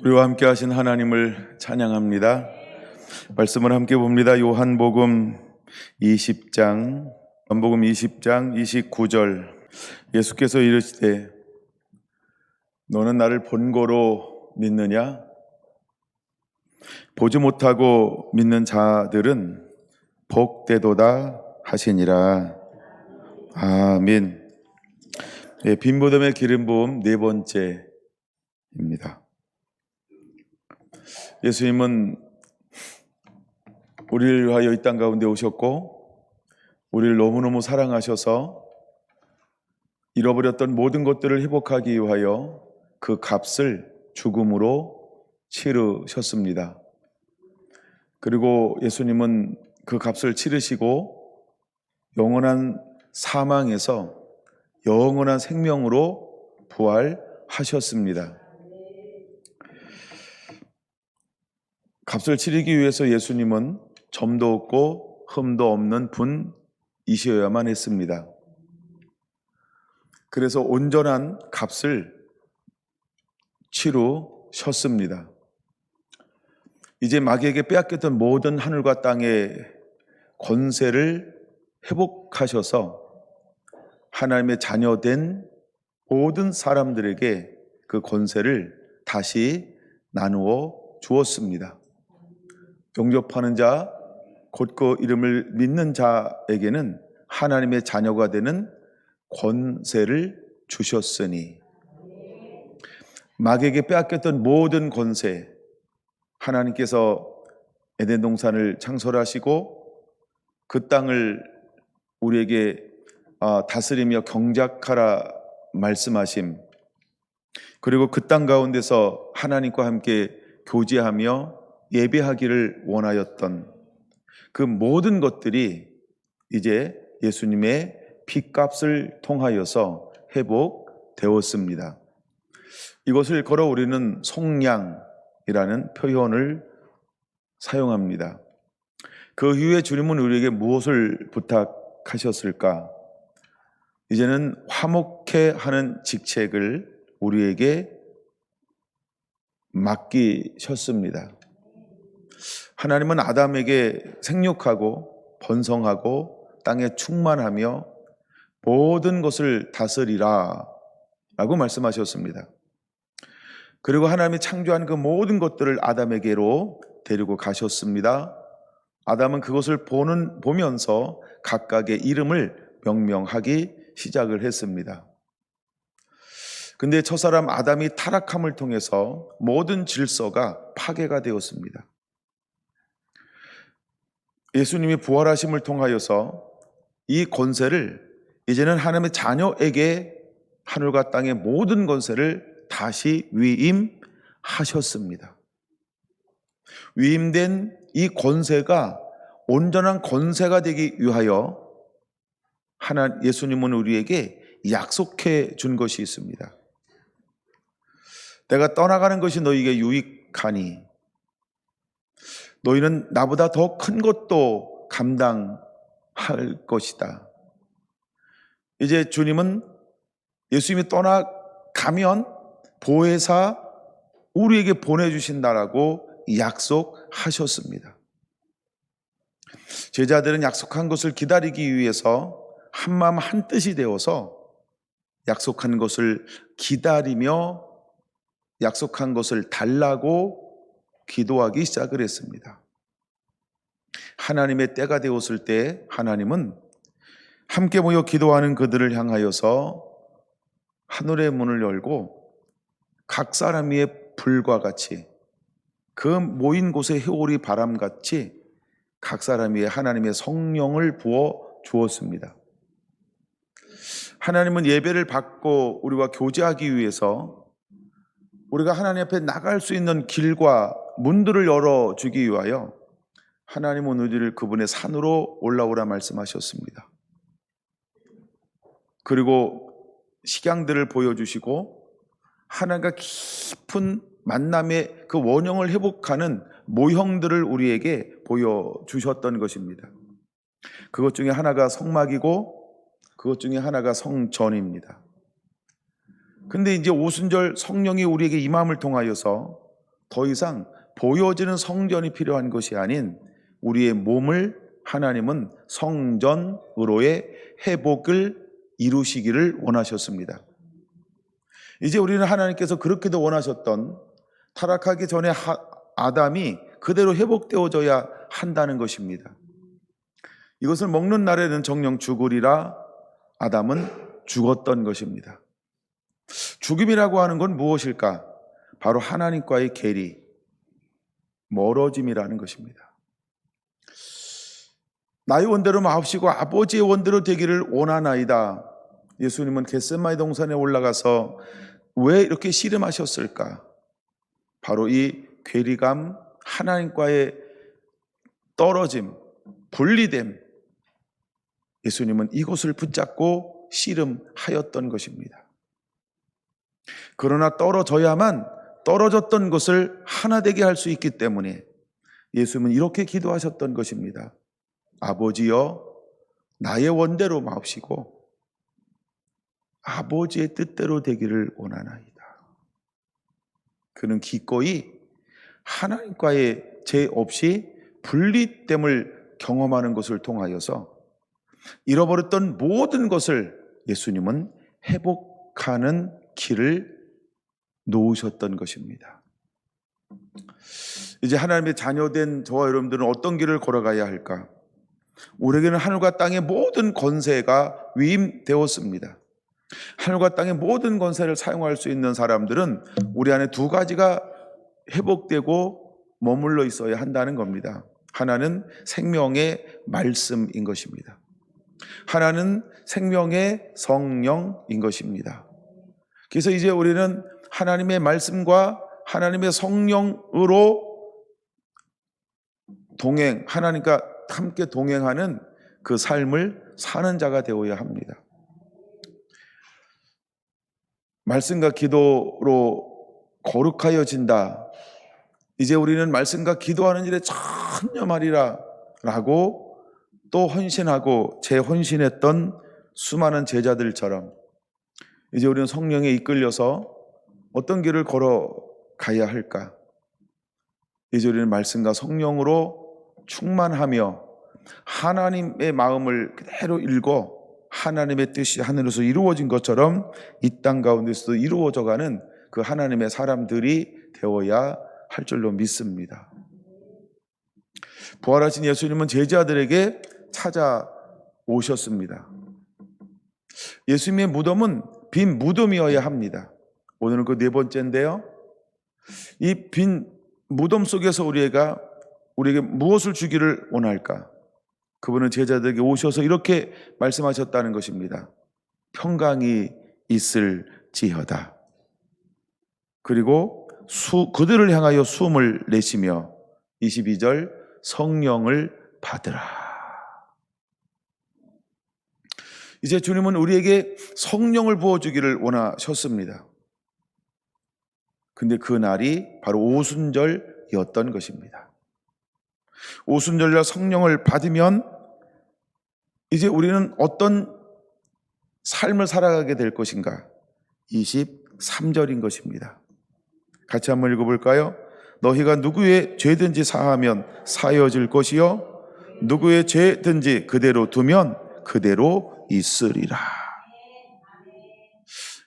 우리와 함께 하신 하나님을 찬양합니다. 말씀을 함께 봅니다. 요한복음 20장 29절. 예수께서 이르시되 너는 나를 본고로 믿느냐? 보지 못하고 믿는 자들은 복되도다 하시니라. 아멘. 빈무덤의 기름 부음 네 번째입니다. 예수님은 우리를 위하여 이 땅 가운데 오셨고 우리를 너무너무 사랑하셔서 잃어버렸던 모든 것들을 회복하기 위하여 그 값을 죽음으로 치르셨습니다. 그리고 예수님은 그 값을 치르시고 영원한 사망에서 영원한 생명으로 부활하셨습니다. 값을 치르기 위해서 예수님은 점도 없고 흠도 없는 분이셔야만 했습니다. 그래서 온전한 값을 치르셨습니다. 이제 마귀에게 빼앗겼던 모든 하늘과 땅의 권세를 회복하셔서 하나님의 자녀된 모든 사람들에게 그 권세를 다시 나누어 주었습니다. 영접하는 자, 곧 그 이름을 믿는 자에게는 하나님의 자녀가 되는 권세를 주셨으니 마귀에게 빼앗겼던 모든 권세, 하나님께서 에덴 동산을 창설하시고 그 땅을 우리에게 다스리며 경작하라 말씀하심, 그리고 그 땅 가운데서 하나님과 함께 교제하며 예배하기를 원하였던 그 모든 것들이 이제 예수님의 피값을 통하여서 회복되었습니다. 이것을 걸어 우리는 속량이라는 표현을 사용합니다. 그 후에 주님은 우리에게 무엇을 부탁하셨을까? 이제는 화목해 하는 직책을 우리에게 맡기셨습니다. 하나님은 아담에게 생육하고 번성하고 땅에 충만하며 모든 것을 다스리라 라고 말씀하셨습니다. 그리고 하나님이 창조한 그 모든 것들을 아담에게로 데리고 가셨습니다. 아담은 그것을 보면서 각각의 이름을 명명하기 시작을 했습니다. 근데 첫사람 아담이 타락함을 통해서 모든 질서가 파괴가 되었습니다. 예수님이 부활하심을 통하여서 이 권세를 이제는 하나님의 자녀에게 하늘과 땅의 모든 권세를 다시 위임하셨습니다. 위임된 이 권세가 온전한 권세가 되기 위하여 예수님은 우리에게 약속해 준 것이 있습니다. 내가 떠나가는 것이 너희에게 유익하니 너희는 나보다 더 큰 것도 감당할 것이다. 이제 주님은 예수님이 떠나가면 보혜사 우리에게 보내주신다라고 약속하셨습니다. 제자들은 약속한 것을 기다리기 위해서 한마음 한뜻이 되어서 약속한 것을 기다리며 약속한 것을 달라고 기도하기 시작을 했습니다. 하나님의 때가 되었을 때 하나님은 함께 모여 기도하는 그들을 향하여서 하늘의 문을 열고 각 사람 위에 불과 같이 그 모인 곳에 해오리 바람같이 각 사람 위에 하나님의 성령을 부어 주었습니다. 하나님은 예배를 받고 우리와 교제하기 위해서 우리가 하나님 앞에 나갈 수 있는 길과 문들을 열어주기 위하여 하나님은 우리를 그분의 산으로 올라오라 말씀하셨습니다. 그리고 식양들을 보여주시고 하나님과 깊은 만남의 그 원형을 회복하는 모형들을 우리에게 보여주셨던 것입니다. 그것 중에 하나가 성막이고 그것 중에 하나가 성전입니다. 근데 이제 오순절 성령이 우리에게 임함을 통하여서 더 이상 보여지는 성전이 필요한 것이 아닌 우리의 몸을 하나님은 성전으로의 회복을 이루시기를 원하셨습니다. 이제 우리는 하나님께서 그렇게도 원하셨던 타락하기 전에 아담이 그대로 회복되어져야 한다는 것입니다. 이것을 먹는 날에는 정녕 죽으리라 아담은 죽었던 것입니다. 죽음이라고 하는 건 무엇일까? 바로 하나님과의 괴리, 멀어짐이라는 것입니다. 나의 원대로 마옵시고 아버지의 원대로 되기를 원하나이다. 예수님은 겟세마네 동산에 올라가서 왜 이렇게 씨름하셨을까? 바로 이 괴리감, 하나님과의 떨어짐, 분리됨, 예수님은 이것을 붙잡고 씨름하였던 것입니다. 그러나 떨어졌던 것을 하나 되게 할 수 있기 때문에 예수님은 이렇게 기도하셨던 것입니다. 아버지여, 나의 원대로 마옵시고 아버지의 뜻대로 되기를 원하나이다. 그는 기꺼이 하나님과의 죄 없이 분리됨을 경험하는 것을 통하여서 잃어버렸던 모든 것을 예수님은 회복하는 길을 놓으셨던 것입니다. 이제 하나님의 자녀된 저와 여러분들은 어떤 길을 걸어가야 할까? 우리에게는 하늘과 땅의 모든 권세가 위임되었습니다. 하늘과 땅의 모든 권세를 사용할 수 있는 사람들은 우리 안에 두 가지가 회복되고 머물러 있어야 한다는 겁니다. 하나는 생명의 말씀인 것입니다. 하나는 생명의 성령인 것입니다. 그래서 이제 우리는 하나님의 말씀과 하나님의 성령으로 하나님과 함께 동행하는 그 삶을 사는 자가 되어야 합니다. 말씀과 기도로 거룩하여진다. 이제 우리는 말씀과 기도하는 일에 천념하리라 라고 또 헌신하고 재헌신했던 수많은 제자들처럼 이제 우리는 성령에 이끌려서 어떤 길을 걸어가야 할까? 이제 우리는 말씀과 성령으로 충만하며 하나님의 마음을 그대로 읽어 하나님의 뜻이 하늘에서 이루어진 것처럼 이 땅 가운데서도 이루어져가는 그 하나님의 사람들이 되어야 할 줄로 믿습니다. 부활하신 예수님은 제자들에게 찾아오셨습니다. 예수님의 무덤은 빈 무덤이어야 합니다. 오늘은 그 네 번째인데요. 이 빈 무덤 속에서 우리에게 무엇을 주기를 원할까? 그분은 제자들에게 오셔서 이렇게 말씀하셨다는 것입니다. 평강이 있을지어다. 그리고 그들을 향하여 숨을 내쉬며 22절 성령을 받으라. 이제 주님은 우리에게 성령을 부어주기를 원하셨습니다. 근데 그 날이 바로 오순절이었던 것입니다. 오순절날 성령을 받으면 이제 우리는 어떤 삶을 살아가게 될 것인가? 23절인 것입니다. 같이 한번 읽어볼까요? 너희가 누구의 죄든지 사하면 사여질 것이요 누구의 죄든지 그대로 두면 그대로 있으리라.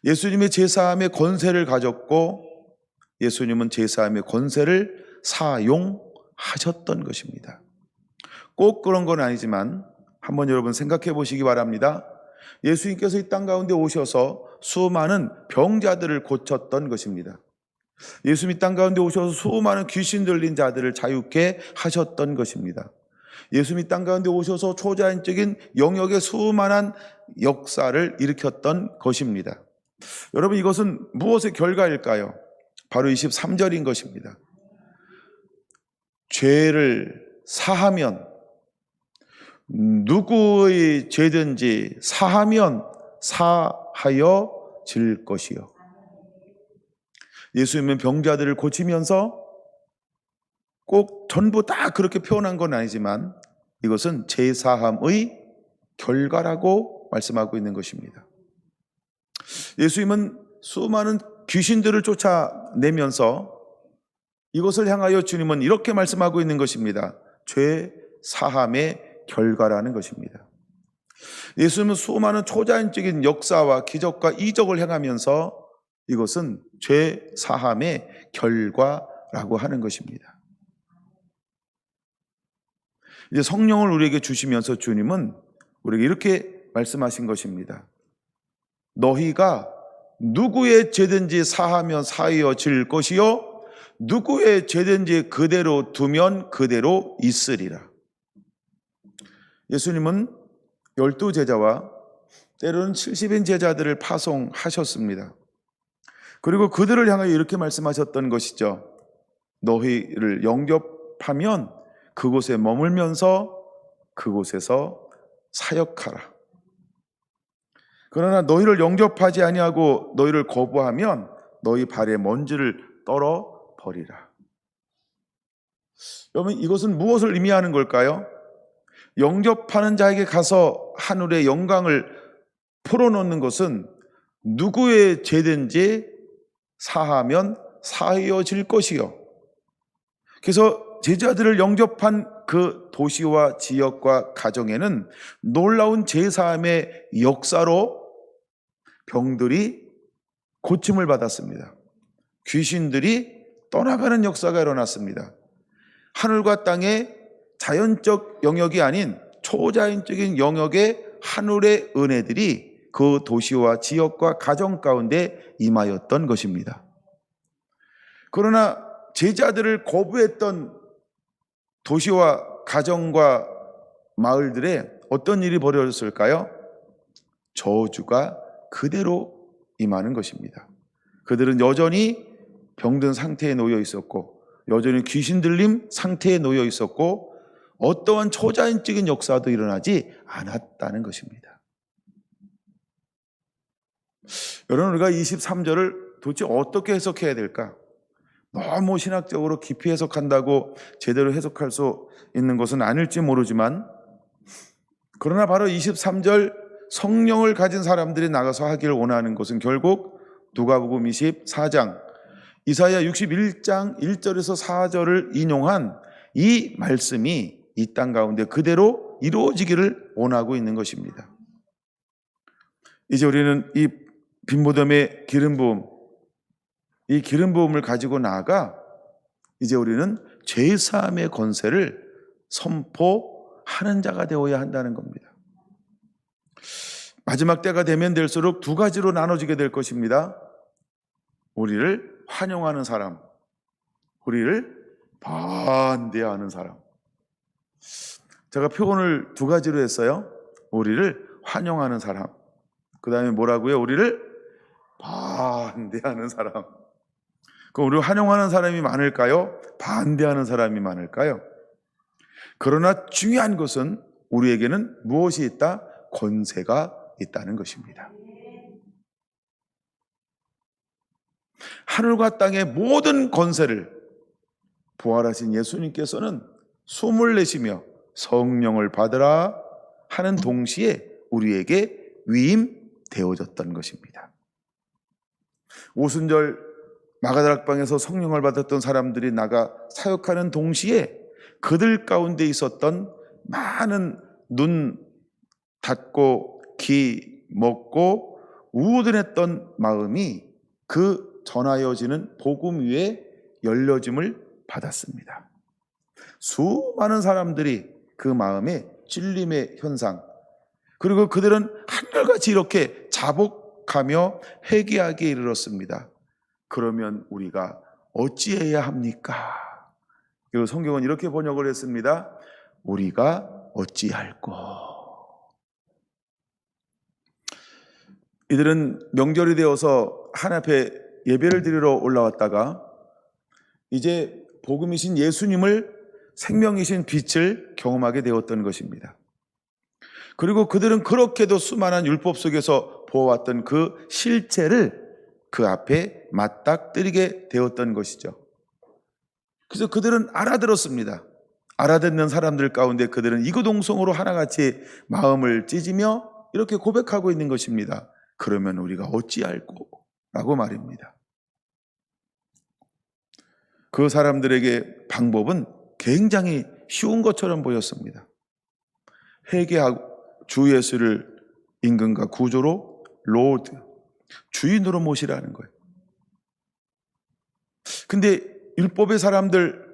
예수님의 제사함의 권세를 가졌고 예수님은 제사함의 권세를 사용하셨던 것입니다. 꼭 그런 건 아니지만 한번 여러분 생각해 보시기 바랍니다. 예수님께서 이 땅 가운데 오셔서 수많은 병자들을 고쳤던 것입니다. 예수님이 땅 가운데 오셔서 수많은 귀신 들린 자들을 자유케 하셨던 것입니다. 예수님이 땅 가운데 오셔서 초자연적인 영역의 수많은 역사를 일으켰던 것입니다. 여러분 이것은 무엇의 결과일까요? 바로 23절인 것입니다. 죄를 사하면 누구의 죄든지 사하면 사하여질 것이요. 예수님은 병자들을 고치면서 꼭 전부 다 그렇게 표현한 건 아니지만 이것은 제사함의 결과라고 말씀하고 있는 것입니다. 예수님은 수많은 귀신들을 쫓아내면서 이것을 향하여 주님은 이렇게 말씀하고 있는 것입니다. 죄 사함의 결과라는 것입니다. 예수님은 수많은 초자연적인 역사와 기적과 이적을 행하면서 이것은 죄 사함의 결과라고 하는 것입니다. 이제 성령을 우리에게 주시면서 주님은 우리에게 이렇게 말씀하신 것입니다. 너희가 누구의 죄든지 사하면 사하여질 것이요 누구의 죄든지 그대로 두면 그대로 있으리라. 예수님은 12제자와 때로는 70인 제자들을 파송하셨습니다. 그리고 그들을 향하여 이렇게 말씀하셨던 것이죠. 너희를 영접하면 그곳에 머물면서 그곳에서 사역하라. 그러나 너희를 영접하지 아니하고 너희를 거부하면 너희 발에 먼지를 떨어 버리라. 여러분, 이것은 무엇을 의미하는 걸까요? 영접하는 자에게 가서 하늘의 영광을 풀어놓는 것은 누구의 죄든지 사하면 사하여질 것이요. 그래서 제자들을 영접한 그 도시와 지역과 가정에는 놀라운 제사함의 역사로 병들이 고침을 받았습니다. 귀신들이 떠나가는 역사가 일어났습니다. 하늘과 땅의 자연적 영역이 아닌 초자연적인 영역의 하늘의 은혜들이 그 도시와 지역과 가정 가운데 임하였던 것입니다. 그러나 제자들을 거부했던 도시와 가정과 마을들에 어떤 일이 벌어졌을까요? 저주가 그대로 임하는 것입니다. 그들은 여전히 병든 상태에 놓여 있었고 여전히 귀신 들림 상태에 놓여 있었고 어떠한 초자연적인 역사도 일어나지 않았다는 것입니다. 여러분, 우리가 23절을 도대체 어떻게 해석해야 될까? 너무 신학적으로 깊이 해석한다고 제대로 해석할 수 있는 것은 아닐지 모르지만, 그러나 바로 23절 성령을 가진 사람들이 나가서 하기를 원하는 것은 결국 누가복음 24장, 이사야 61장 1절에서 4절을 인용한 이 말씀이 이 땅 가운데 그대로 이루어지기를 원하고 있는 것입니다. 이제 우리는 이 빈무덤의 기름 부음, 이 기름 부음을 가지고 나아가 이제 우리는 죄 사함의 권세를 선포하는 자가 되어야 한다는 겁니다. 마지막 때가 되면 될수록 두 가지로 나눠지게 될 것입니다. 우리를 환영하는 사람, 우리를 반대하는 사람. 제가 표현을 두 가지로 했어요. 우리를 환영하는 사람, 그 다음에 뭐라고요? 우리를 반대하는 사람. 그럼 우리를 환영하는 사람이 많을까요? 반대하는 사람이 많을까요? 그러나 중요한 것은 우리에게는 무엇이 있다? 권세가 있다는 것입니다. 하늘과 땅의 모든 권세를 부활하신 예수님께서는 숨을 내쉬며 성령을 받으라 하는 동시에 우리에게 위임되어졌던 것입니다. 오순절 마가다락방에서 성령을 받았던 사람들이 나가 사역하는 동시에 그들 가운데 있었던 많은 눈 닫고 귀 먹고 우둔했던 마음이 그 전하여지는 복음 위에 열려짐을 받았습니다. 수많은 사람들이 그 마음에 찔림의 현상, 그리고 그들은 한결같이 이렇게 자복하며 회개하기에 이르렀습니다. 그러면 우리가 어찌해야 합니까? 그리고 성경은 이렇게 번역을 했습니다. 우리가 어찌할꼬. 이들은 명절이 되어서 하나님 앞에 예배를 드리러 올라왔다가 이제 복음이신 예수님을, 생명이신 빛을 경험하게 되었던 것입니다. 그리고 그들은 그렇게도 수많은 율법 속에서 보아왔던 그 실체를 그 앞에 맞닥뜨리게 되었던 것이죠. 그래서 그들은 알아들었습니다. 알아듣는 사람들 가운데 그들은 이구동성으로 하나같이 마음을 찢으며 이렇게 고백하고 있는 것입니다. 그러면 우리가 어찌할꼬? 라고 말입니다. 그 사람들에게 방법은 굉장히 쉬운 것처럼 보였습니다. 회개하고 주 예수를 임금과 구조로 로드, 주인으로 모시라는 거예요. 근데 율법의 사람들,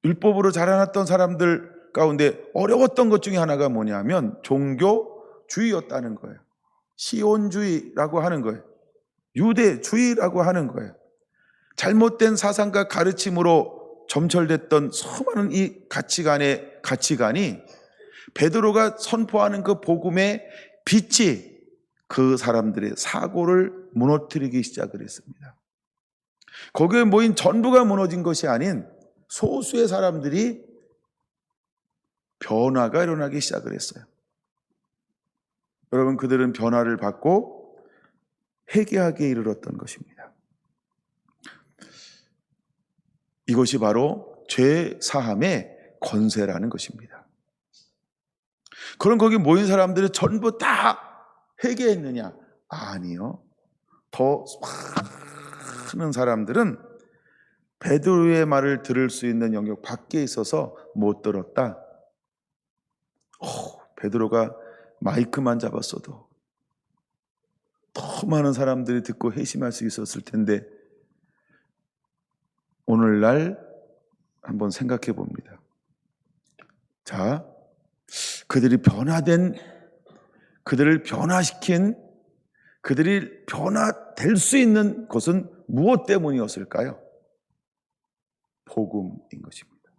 율법으로 자라났던 사람들 가운데 어려웠던 것 중에 하나가 뭐냐면 종교주의였다는 거예요. 시온주의라고 하는 거예요. 유대주의라고 하는 거예요. 잘못된 사상과 가르침으로 점철됐던 수많은 이 가치관이 베드로가 선포하는 그 복음의 빛이 그 사람들의 사고를 무너뜨리기 시작을 했습니다. 거기에 모인 전부가 무너진 것이 아닌 소수의 사람들이 변화가 일어나기 시작을 했어요. 여러분, 그들은 변화를 받고 회개하기에 이르렀던 것입니다. 이것이 바로 죄 사함의 권세라는 것입니다. 그럼 거기 모인 사람들이 전부 다 회개했느냐? 아니요. 더 많은 사람들은 베드로의 말을 들을 수 있는 영역 밖에 있어서 못 들었다. 베드로가 마이크만 잡았어도 더 많은 사람들이 듣고 회심할 수 있었을 텐데, 오늘날 한번 생각해 봅니다. 자, 그들을 변화시킨, 그들이 변화될 수 있는 것은 무엇 때문이었을까요? 복음인 것입니다.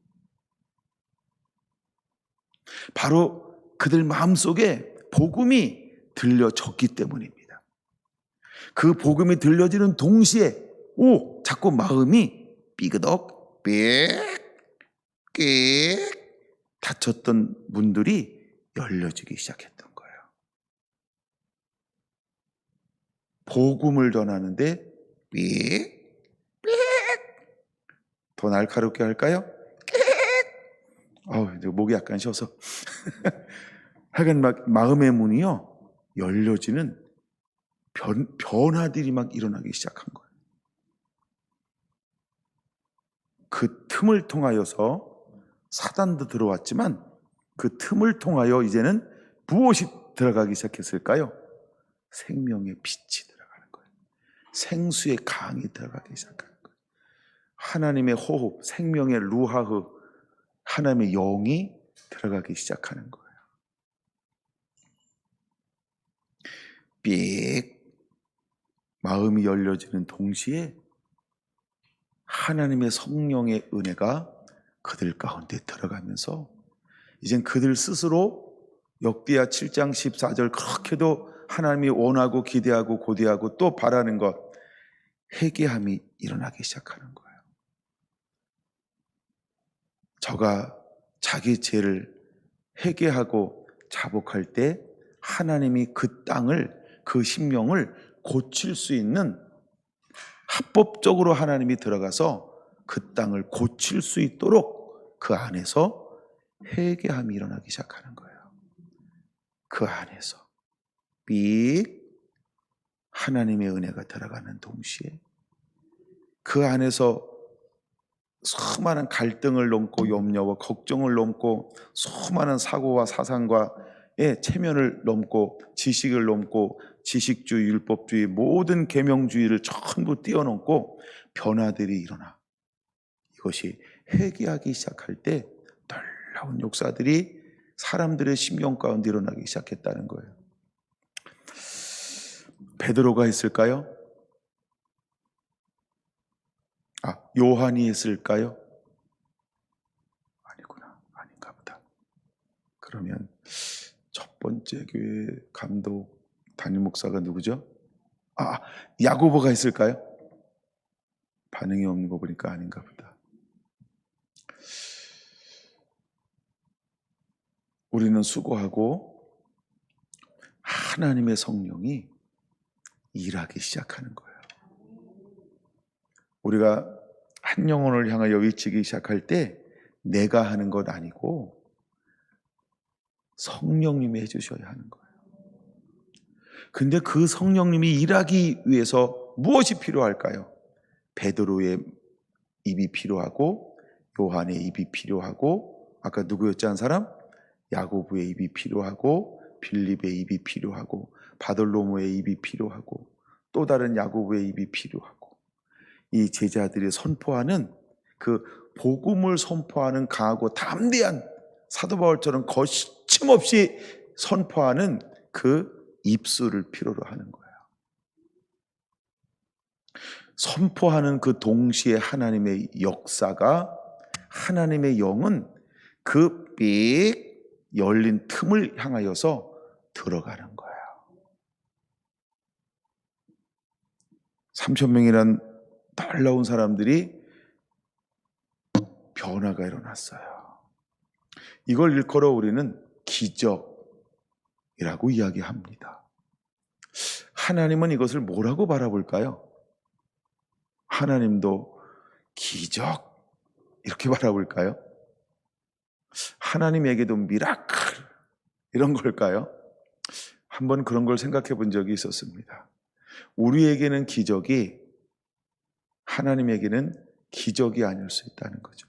바로 그들 마음속에 복음이 들려졌기 때문입니다. 그 복음이 들려지는 동시에 자꾸 마음이 삐그덕 닫혔던 문들이 열려지기 시작했던 거예요. 복음을 전하는데 더 날카롭게 할까요? 목이 약간 쉬어서 하여간 마음의 문이요 열려지는 변화들이 막 일어나기 시작한 거예요. 그 틈을 통하여서 사단도 들어왔지만 그 틈을 통하여 이제는 무엇이 들어가기 시작했을까요? 생명의 빛이 들어가는 거예요. 생수의 강이 들어가기 시작하는 거예요. 하나님의 호흡, 생명의 루하흐, 하나님의 영이 들어가기 시작하는 거예요. 마음이 열려지는 동시에 하나님의 성령의 은혜가 그들 가운데 들어가면서 이젠 그들 스스로 역대하 7장 14절 그렇게도 하나님이 원하고 기대하고 고대하고 또 바라는 것, 회개함이 일어나기 시작하는 거예요. 저가 자기 죄를 회개하고 자복할 때 하나님이 그 땅을, 그 심령을 고칠 수 있는, 합법적으로 하나님이 들어가서 그 땅을 고칠 수 있도록 그 안에서 회개함이 일어나기 시작하는 거예요. 그 안에서 하나님의 은혜가 들어가는 동시에 그 안에서 수많은 갈등을 넘고 염려와 걱정을 넘고 수많은 사고와 사상과의 체면을 넘고 지식을 넘고 지식주의, 율법주의, 모든 계명주의를 전부 뛰어넘고 변화들이 일어나. 이것이 회개하기 시작할 때 놀라운 역사들이 사람들의 심령 가운데 일어나기 시작했다는 거예요. 베드로가 했을까요? 요한이 했을까요? 아니구나. 아닌가 보다. 그러면 첫 번째 교회 감독 담임 목사가 누구죠? 야고보가 했을까요? 반응이 없는 거 보니까 아닌가 보다. 우리는 수고하고 하나님의 성령이 일하기 시작하는 거예요. 우리가 한 영혼을 향하여 외치기 시작할 때 내가 하는 것 아니고 성령님이 해주셔야 하는 거예요. 근데 그 성령님이 일하기 위해서 무엇이 필요할까요? 베드로의 입이 필요하고 요한의 입이 필요하고 아까 누구였지 한 사람? 야고보의 입이 필요하고 빌립의 입이 필요하고 바돌로모의 입이 필요하고 또 다른 야고보의 입이 필요하고 이 제자들이 선포하는 그 복음을 선포하는 강하고 담대한 사도 바울처럼 거침없이 선포하는 그 입술을 필요로 하는 거예요. 선포하는 그 동시에 하나님의 역사가 하나님의 영은 그 삑 열린 틈을 향하여서 들어가는 거예요. 3,000명이란 놀라운 사람들이 변화가 일어났어요. 이걸 일컬어 우리는 기적이라고 이야기합니다. 하나님은 이것을 뭐라고 바라볼까요? 하나님도 기적 이렇게 바라볼까요? 하나님에게도 미라클 이런 걸까요? 한번 그런 걸 생각해 본 적이 있었습니다. 우리에게는 기적이 하나님에게는 기적이 아닐 수 있다는 거죠.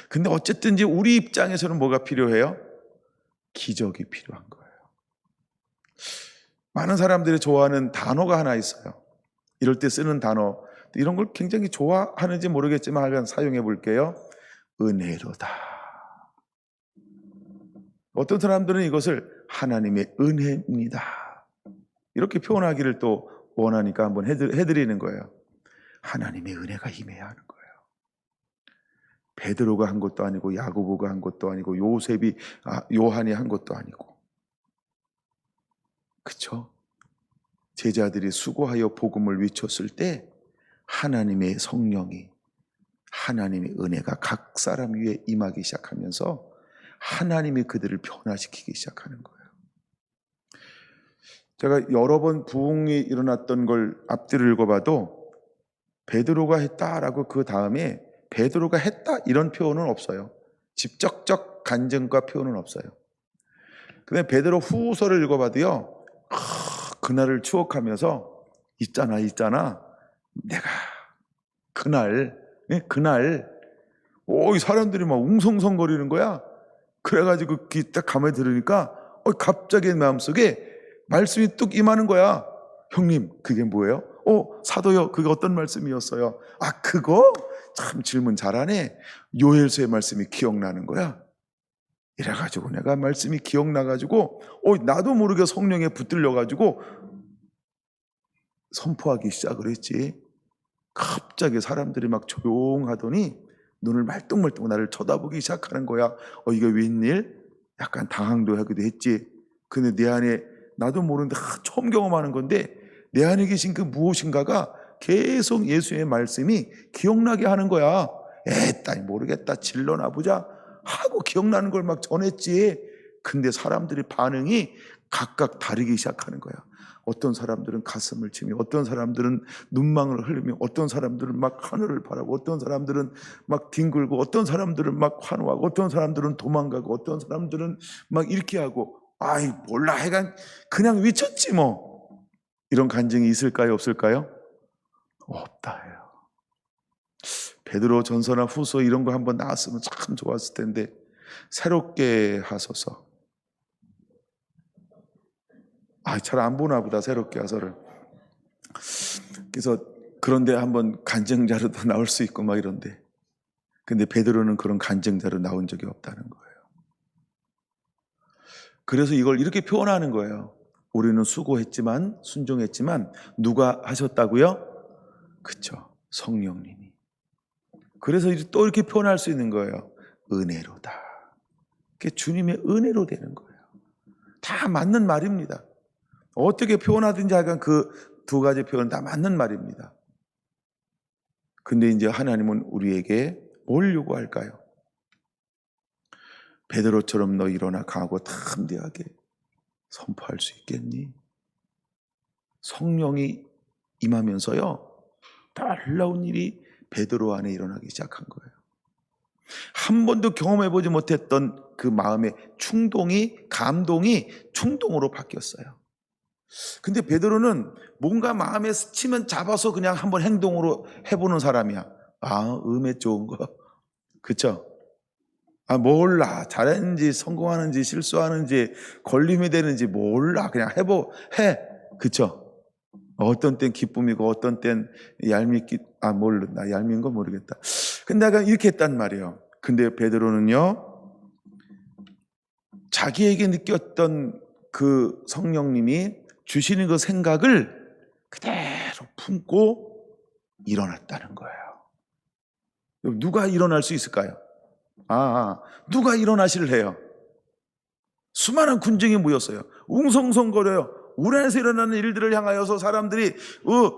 근데 어쨌든지 우리 입장에서는 뭐가 필요해요? 기적이 필요한 거예요. 많은 사람들이 좋아하는 단어가 하나 있어요. 이럴 때 쓰는 단어, 이런 걸 굉장히 좋아하는지 모르겠지만 하여간 사용해 볼게요. 은혜로다. 어떤 사람들은 이것을 하나님의 은혜입니다. 이렇게 표현하기를 또 원하니까 한번 해드리는 거예요. 하나님의 은혜가 임해야 하는 거예요. 베드로가 한 것도 아니고 야고보가 한 것도 아니고 요한이 한 것도 아니고, 그렇죠? 제자들이 수고하여 복음을 외쳤을 때 하나님의 성령이, 하나님의 은혜가 각 사람 위에 임하기 시작하면서 하나님이 그들을 변화시키기 시작하는 거예요. 제가 여러 번 부흥이 일어났던 걸 앞뒤를 읽어봐도 베드로가 했다라고 그 다음에 베드로가 했다 이런 표현은 없어요. 직접적 간증과 표현은 없어요. 근데 베드로 후서를 읽어봐도요, 그날을 추억하면서 있잖아 내가 그날 이 사람들이 막 웅성성거리는 거야. 그래가지고 딱 가만히 들으니까 갑자기 마음속에 말씀이 뚝 임하는 거야. 형님 그게 뭐예요? 사도요 그게 어떤 말씀이었어요? 그거? 참 질문 잘하네. 요엘서의 말씀이 기억나는 거야. 이래가지고 내가 말씀이 기억나가지고 나도 모르게 성령에 붙들려가지고 선포하기 시작을 했지. 갑자기 사람들이 막 조용하더니 눈을 말똥말똥 나를 쳐다보기 시작하는 거야. 이게 웬일? 약간 당황도 하기도 했지. 근데 내 안에 나도 모르는데 처음 경험하는 건데 내 안에 계신 그 무엇인가가 계속 예수의 말씀이 기억나게 하는 거야. 에따 모르겠다 질러나 보자 하고 기억나는 걸 막 전했지. 근데 사람들의 반응이 각각 다르기 시작하는 거야. 어떤 사람들은 가슴을 치며, 어떤 사람들은 눈망울을 흘리며, 어떤 사람들은 막 하늘을 바라고, 어떤 사람들은 막 뒹굴고, 어떤 사람들은 막 환호하고, 어떤 사람들은 도망가고, 어떤 사람들은 막 이렇게 하고, 몰라 하여간 그냥 외쳤지 뭐. 이런 간증이 있을까요, 없을까요? 없다 해요. 베드로 전서나 후서 이런 거 한번 나왔으면 참 좋았을 텐데 새롭게 하소서. 잘 안 보나 보다 새롭게 하서를. 그래서 그런데 한번 간증자료도 나올 수 있고 막 이런데, 근데 베드로는 그런 간증자료 나온 적이 없다는 거예요. 그래서 이걸 이렇게 표현하는 거예요. 우리는 수고했지만 순종했지만 누가 하셨다고요? 그쵸, 성령님이. 그래서 또 이렇게 표현할 수 있는 거예요. 은혜로다. 그게 주님의 은혜로 되는 거예요. 다 맞는 말입니다. 어떻게 표현하든지 하여간 그 두 가지 표현 다 맞는 말입니다. 근데 이제 하나님은 우리에게 뭘 요구할까요? 베드로처럼 너 일어나 강하고 담대하게 선포할 수 있겠니? 성령이 임하면서요, 놀라운 일이 베드로 안에 일어나기 시작한 거예요. 한 번도 경험해보지 못했던 그 마음의 감동이 충동으로 바뀌었어요. 근데 베드로는 뭔가 마음에 스치면 잡아서 그냥 한번 행동으로 해보는 사람이야. 음에 좋은 거. 그쵸? 몰라. 잘했는지, 성공하는지, 실수하는지, 걸림이 되는지 몰라. 그냥 해. 그쵸? 어떤 땐 기쁨이고, 어떤 땐 얄밉기, 나 얄미운 건 모르겠다. 근데 내가 이렇게 했단 말이에요. 근데 베드로는요, 자기에게 느꼈던 그 성령님이 주시는 그 생각을 그대로 품고 일어났다는 거예요. 누가 일어날 수 있을까요? 누가 일어나실래요? 수많은 군중이 모였어요. 웅성성거려요. 우리 안에서 일어나는 일들을 향하여서 사람들이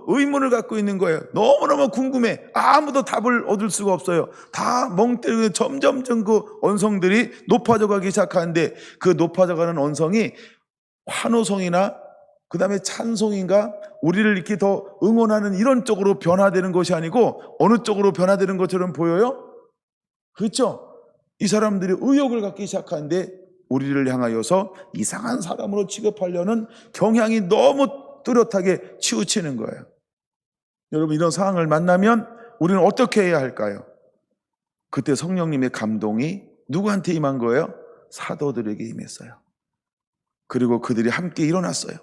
의문을 갖고 있는 거예요. 너무너무 궁금해. 아무도 답을 얻을 수가 없어요. 다 멍때리고 점점점 그 언성들이 높아져 가기 시작하는데, 그 높아져 가는 언성이 환호성이나 그 다음에 찬송인가, 우리를 이렇게 더 응원하는 이런 쪽으로 변화되는 것이 아니고 어느 쪽으로 변화되는 것처럼 보여요? 그렇죠? 이 사람들이 의욕을 갖기 시작하는데 우리를 향하여서 이상한 사람으로 취급하려는 경향이 너무 뚜렷하게 치우치는 거예요. 여러분, 이런 상황을 만나면 우리는 어떻게 해야 할까요? 그때 성령님의 감동이 누구한테 임한 거예요? 사도들에게 임했어요. 그리고 그들이 함께 일어났어요.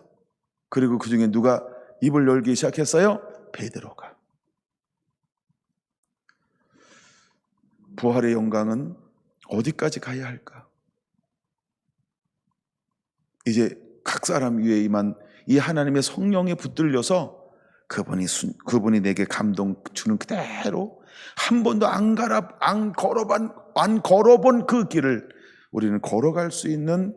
그리고 그 중에 누가 입을 열기 시작했어요? 베드로가. 부활의 영광은 어디까지 가야 할까? 이제 각 사람 위에 임한 이 하나님의 성령에 붙들려서 그분이 내게 감동 주는 그대로 한 번도 안 걸어본 그 길을 우리는 걸어갈 수 있는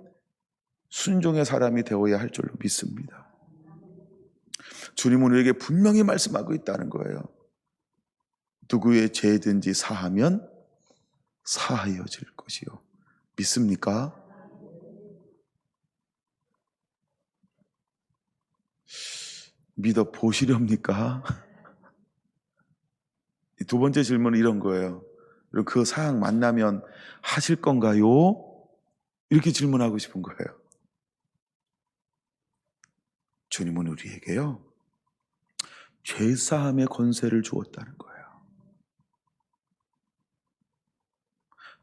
순종의 사람이 되어야 할 줄로 믿습니다. 주님은 우리에게 분명히 말씀하고 있다는 거예요. 누구의 죄든지 사하면 사하여질 것이요. 믿습니까? 믿어 보시렵니까? 두 번째 질문은 이런 거예요. 그 사항 만나면 하실 건가요? 이렇게 질문하고 싶은 거예요. 주님은 우리에게요, 죄사함의 권세를 주었다는 거예요.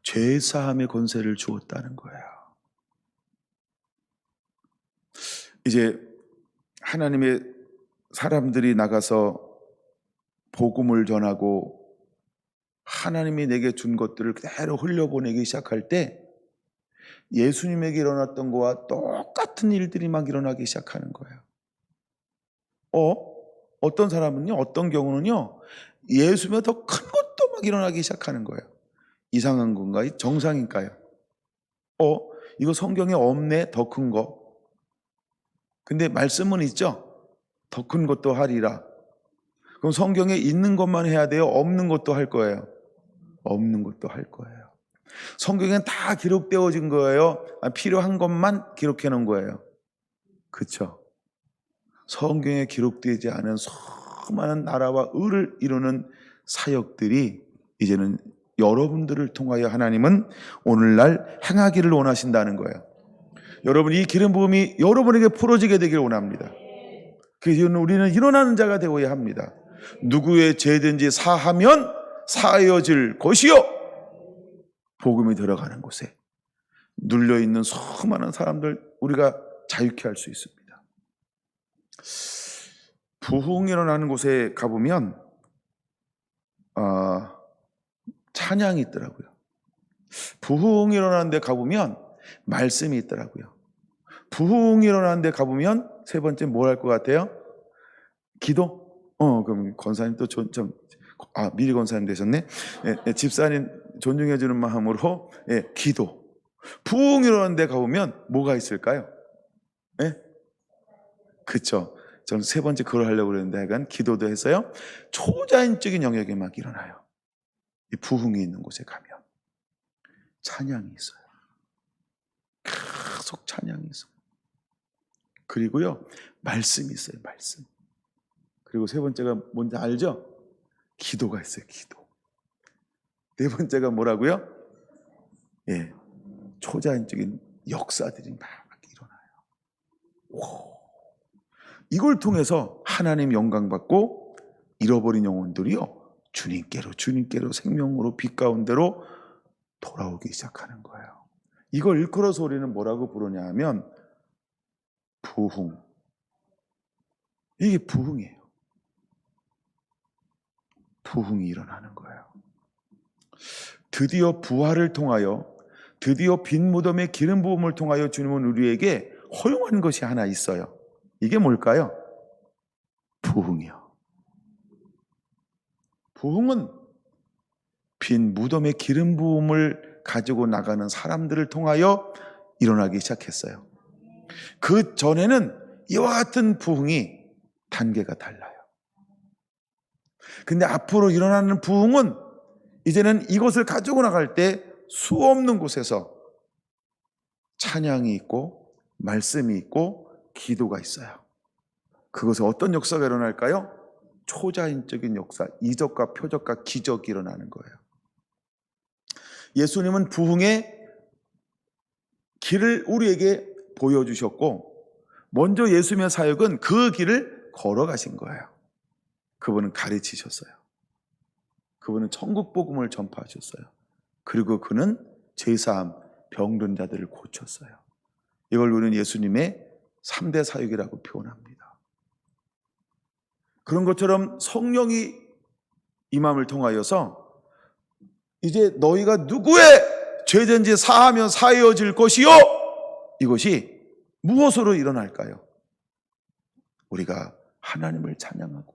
죄사함의 권세를 주었다는 거예요. 이제 하나님의 사람들이 나가서 복음을 전하고 하나님이 내게 준 것들을 그대로 흘려보내기 시작할 때 예수님에게 일어났던 것과 똑같은 일들이 막 일어나기 시작하는 거예요. 어떤 사람은요, 어떤 경우는요, 예수님보다 더 큰 것도 막 일어나기 시작하는 거예요. 이상한 건가요? 정상인가요? 이거 성경에 없네, 더 큰 거. 근데 말씀은 있죠? 더 큰 것도 하리라. 그럼 성경에 있는 것만 해야 돼요? 없는 것도 할 거예요? 없는 것도 할 거예요. 성경엔 다 기록되어진 거예요? 필요한 것만 기록해 놓은 거예요? 그렇죠? 성경에 기록되지 않은 수많은 나라와 의를 이루는 사역들이 이제는 여러분들을 통하여 하나님은 오늘날 행하기를 원하신다는 거예요. 여러분, 이 기름 부음이 여러분에게 풀어지게 되기를 원합니다. 그래서 우리는 일어나는 자가 되어야 합니다. 누구의 죄든지 사하면 사하여질 것이요, 복음이 들어가는 곳에 눌려있는 수많은 사람들 우리가 자유케 할 수 있습니다. 부흥이 일어나는 곳에 가보면 찬양이 있더라고요. 부흥이 일어나는 데 가보면 말씀이 있더라고요. 부흥이 일어나는 데 가보면 세 번째 뭘 할 것 같아요? 기도? 그럼 권사님 또 미리 권사님 되셨네. 집사님 존중해주는 마음으로 기도. 부흥이 일어나는 데 가보면 뭐가 있을까요? 그쵸. 저는 세 번째 그걸 하려고 그랬는데 약간 기도도 해서요, 초자연적인 영역이 막 일어나요. 이 부흥이 있는 곳에 가면 찬양이 있어요. 계속 찬양이 있어요. 그리고요, 말씀이 있어요. 말씀. 그리고 세 번째가 뭔지 알죠? 기도가 있어요. 기도. 네 번째가 뭐라고요? 초자연적인 역사들이 막 일어나요. 이걸 통해서 하나님 영광 받고 잃어버린 영혼들이요, 주님께로 생명으로 빛 가운데로 돌아오기 시작하는 거예요. 이걸 일컬어서 우리는 뭐라고 부르냐 하면 부흥. 이게 부흥이에요. 부흥이 일어나는 거예요. 드디어 부활을 통하여, 드디어 빈 무덤의 기름 부음을 통하여 주님은 우리에게 허용한 것이 하나 있어요. 이게 뭘까요? 부흥이요. 부흥은 빈 무덤의 기름 부음을 가지고 나가는 사람들을 통하여 일어나기 시작했어요. 그 전에는 이와 같은 부흥이 단계가 달라요. 근데 앞으로 일어나는 부흥은 이제는 이것을 가지고 나갈 때 수 없는 곳에서 찬양이 있고 말씀이 있고 기도가 있어요. 그것은 어떤 역사가 일어날까요? 초자연적인 역사, 이적과 표적과 기적이 일어나는 거예요. 예수님은 부흥의 길을 우리에게 보여주셨고, 먼저 예수님의 사역은 그 길을 걸어가신 거예요. 그분은 가르치셨어요. 그분은 천국 복음을 전파하셨어요. 그리고 그는 제사함, 병든 자들을 고쳤어요. 이걸 우리는 예수님의 3대 사역이라고 표현합니다. 그런 것처럼 성령이 임함을 통하여서 이제 너희가 누구의 죄든지 사하면 사하여질 것이요, 이것이 무엇으로 일어날까요? 우리가 하나님을 찬양하고,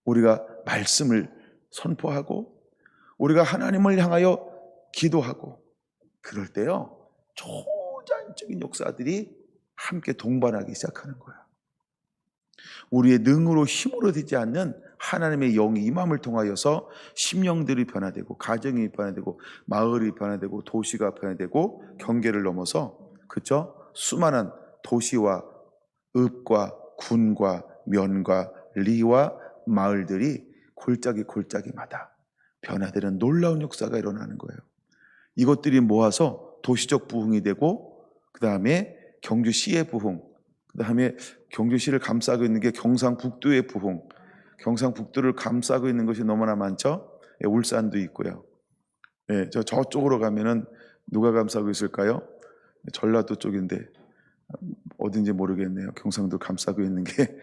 우리가 말씀을 선포하고, 우리가 하나님을 향하여 기도하고, 그럴 때요 초자연적인 역사들이 함께 동반하기 시작하는 거예요. 우리의 능으로 힘으로 되지 않는 하나님의 영이 임함을 통하여서 심령들이 변화되고, 가정이 변화되고, 마을이 변화되고, 도시가 변화되고, 경계를 넘어서, 그렇죠? 수많은 도시와 읍과 군과 면과 리와 마을들이 골짜기마다 변화되는 놀라운 역사가 일어나는 거예요. 이것들이 모아서 도시적 부흥이 되고, 그 다음에 경주시의 부흥, 그 다음에 경주시를 감싸고 있는 게 경상북도의 부흥, 경상북도를 감싸고 있는 것이 너무나 많죠. 예, 울산도 있고요. 예, 저쪽으로 가면은 누가 감싸고 있을까요? 전라도 쪽인데 어딘지 모르겠네요. 경상도 감싸고 있는 게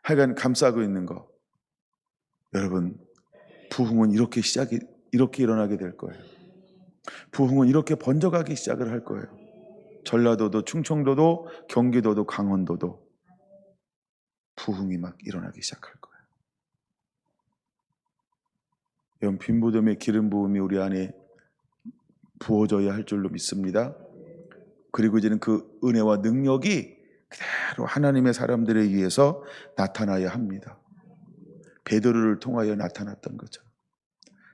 하여간 감싸고 있는 거. 여러분, 부흥은 이렇게 일어나게 될 거예요. 부흥은 이렇게 번져가기 시작을 할 거예요. 전라도도, 충청도도, 경기도도, 강원도도 부흥이 막 일어나기 시작할 거예요. 여러분, 빈 무덤의 기름 부음이 우리 안에 부어져야 할 줄로 믿습니다. 그리고 이제는 그 은혜와 능력이 그대로 하나님의 사람들에 의해서 나타나야 합니다. 베드로를 통하여 나타났던 것처럼,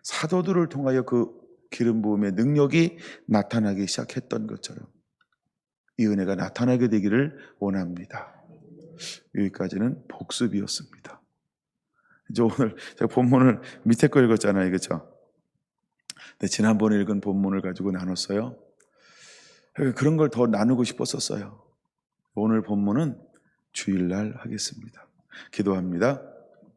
사도들을 통하여 그 기름 부음의 능력이 나타나기 시작했던 것처럼 이 은혜가 나타나게 되기를 원합니다. 여기까지는 복습이었습니다. 이제 오늘 제가 본문을 밑에 거 읽었잖아요, 그렇죠? 근데 지난번에 읽은 본문을 가지고 나눴어요. 그런 걸 더 나누고 싶었었어요. 오늘 본문은 주일날 하겠습니다. 기도합니다.